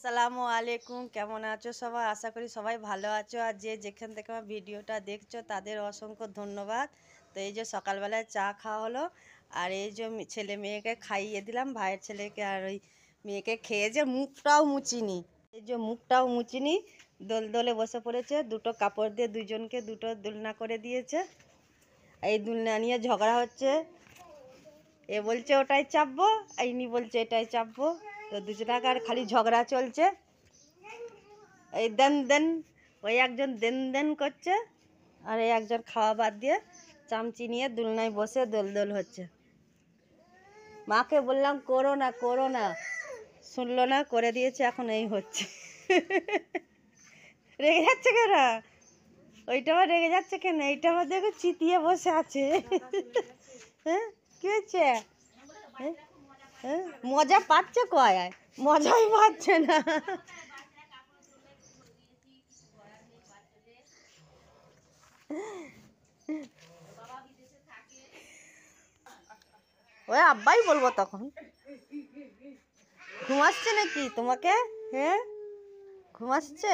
আসসালামু আলাইকুম, কেমন আছো সবাই? আশা করি সবাই ভালো আছো। আর যে যেখান থেকে আমার ভিডিওটা দেখছো তাদের অসংখ্য ধন্যবাদ। তো এই যে সকালবেলায় চা খাওয়া হলো, আর এই যে ছেলে মেয়েকে খাইয়ে দিলাম, ভাইয়ের ছেলেকে আর ওই মেয়েকে খেয়ে যে মুখটাও মুচিনি, এই যে মুখটাও মুচিনি, দোলে বসে পড়েছে। দুটো কাপড় দিয়ে দুজনকে দুটো দোলনা করে দিয়েছে। এই দোলনা নিয়ে ঝগড়া হচ্ছে, এ বলছে ওটাই চাপবো, ইনি বলছে এটাই চাপবো। তো দুজনাকার খালি ঝগড়া চলছে। এই দেন দেন, ওই একজন দেন দেন করছে, আর এই একজন খাওয়া বাদ দিয়ে চামচি নিয়ে দোলনায় বসে দোল দোল হচ্ছে। মাকে বললাম করো না, শুনলো না, করে দিয়েছে, এখন এই হচ্ছে। রেগে যাচ্ছে কেন? ওইটা আবার রেগে যাচ্ছে কেন? এইটা আবার দেখো চিতিয়ে বসে আছে। হ্যাঁ, কি হয়েছে? হ্যাঁ, মজা পাচ্ছে কয়? মজাই পাচ্ছে না। ওই আব্বাই বলবো তখন। ঘুমাচ্ছে নাকি তোমাকে? হ্যাঁ, ঘুমাচ্ছে।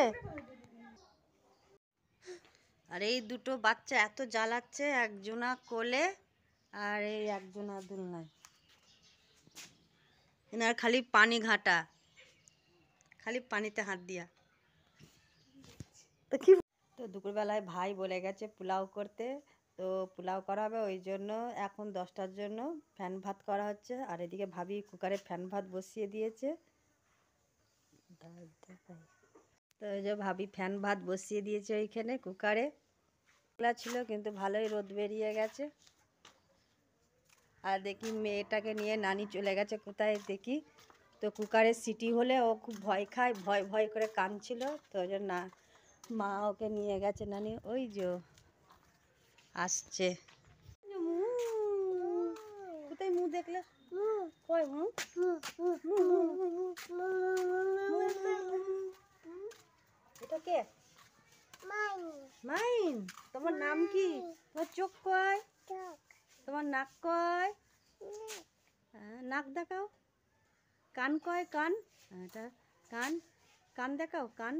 আর এই দুটো বাচ্চা এত জ্বালাচ্ছে, একজনা কোলে আর এই একজনা দোলনায়। এনার খালি পানি ঘাটা, খালি পানিতে হাত দিয়া। তো কি, তো দুপুরবেলায় ভাই বলে গেছে পোলাও করতে, তো পোলাও করা হবে, ওই জন্য এখন 10টার জন্য ফ্যান ভাত করা হচ্ছে। আর এদিকে ভাবি কুকারে ফ্যান ভাত বসিয়ে দিয়েছে। তো ওই যে ভাবি ফ্যান ভাত বসিয়ে দিয়েছে ওইখানে কুকারে। খোলা ছিল কিন্তু ভালোই রোদ বেরিয়ে গেছে। আর দেখি মেয়েটাকে নিয়ে নানি চলে গেছে কোথায় দেখি। তো কুকারের সিটি হলে ও খুব ভয় খায়, ভয় ভয় করে কাঁদছিল। তো ওই জন্য না, মা ওকে নিয়ে গেছে নানি। ওই যে আসছে। কোথায় মুখ দেখলে? কই মুখ? এটা কে? মাইন। তোমার নাম কি? তোমার চোখ কয়? তোমার নাক কয়? নাক দেখাও। কান কয়? কান। এটা কান, কান দেখাও। কান,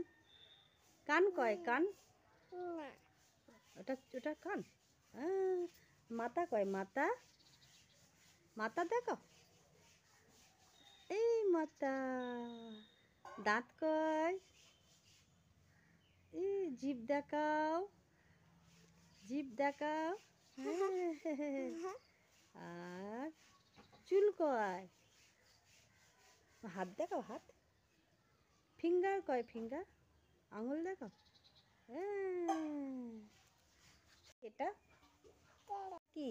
কান কয়? কান, ওটা ওটা কান। মাথা কয়? মাথা, মাথা দেখাও। এই মাথা। দাঁত কয়? এই জিভ দেখাও, জিভ দেখাও। আর চুল কয়? হাত দেখাও, হাত। ফিঙ্গার কয়? ফিঙ্গার, আঙুল দেখাও। এটা কি?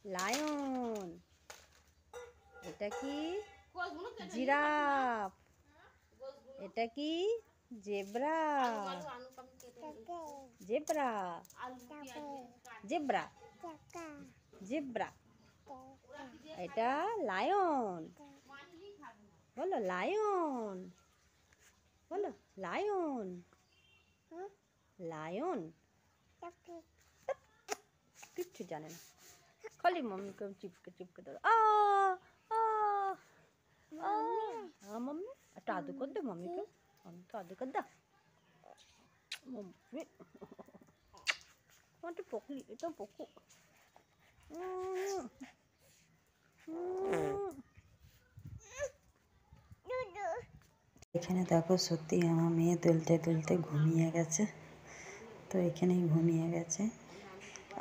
লায়ন। এটা কি? জিরাফ। এটা কি? জেব্রা। Zebra, zebra, zebra. এটা লায়ন। বলো লায়ন, বলো লায়ন, লায়ন। কিচ্ছু জানে না, খালি মাম্মিকে চিপকে চিপকে ধরো। মাম্মি একটা আদু কর দে মাম্মিকে, মাম্মিকে আদু কর দাও। মাম্মি পকলি, এটা পকু। এখানে দেখো সত্যি আমার মেয়ে দুলতে দুলতে ঘুমিয়ে গেছে। তো এখানেই ঘুমিয়ে গেছে।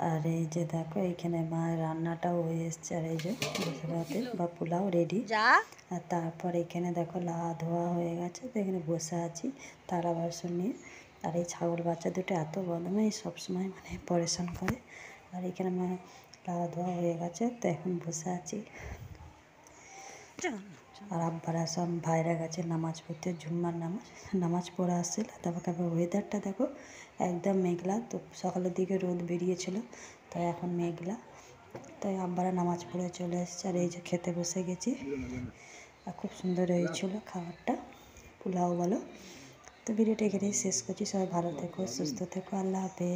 আর এই যে দেখো এখানে মা রান্নাটাও হয়ে এসছে। আর এই যে বসে ভাতে বা পোলাও রেডি। আর তারপর এখানে দেখো লাহা ধোয়া হয়ে গেছে। তো এখানে বসে আছি থালা বাসন নিয়ে। আর এই ছাগল বাচ্চা দুটো এত বদমাই, সবসময় মানে পরেশান করে। আর এখানে মা লাহা ধোয়া হয়ে গেছে, তো এখন বসে আছি। আর আব্বারা সব ভাইরা গেছে নামাজ পড়তে, জুম্মার নামাজ পড়ে আসছিল। তারপর ওয়েদারটা দেখো একদম মেঘলা। তো সকালের দিকে রোদ বেরিয়েছিল, তাই এখন মেঘলা। তাই আব্বারা নামাজ পড়ে চলে এসেছে। আর এই যে খেতে বসে গেছি। আর খুব সুন্দর হয়েছিল খাবারটা, পোলাও বলো। তো ভিডিওটা এখানেই শেষ করছি। সবাই ভালো থেকো, সুস্থ থেকো, আল্লাহ হাফেজ।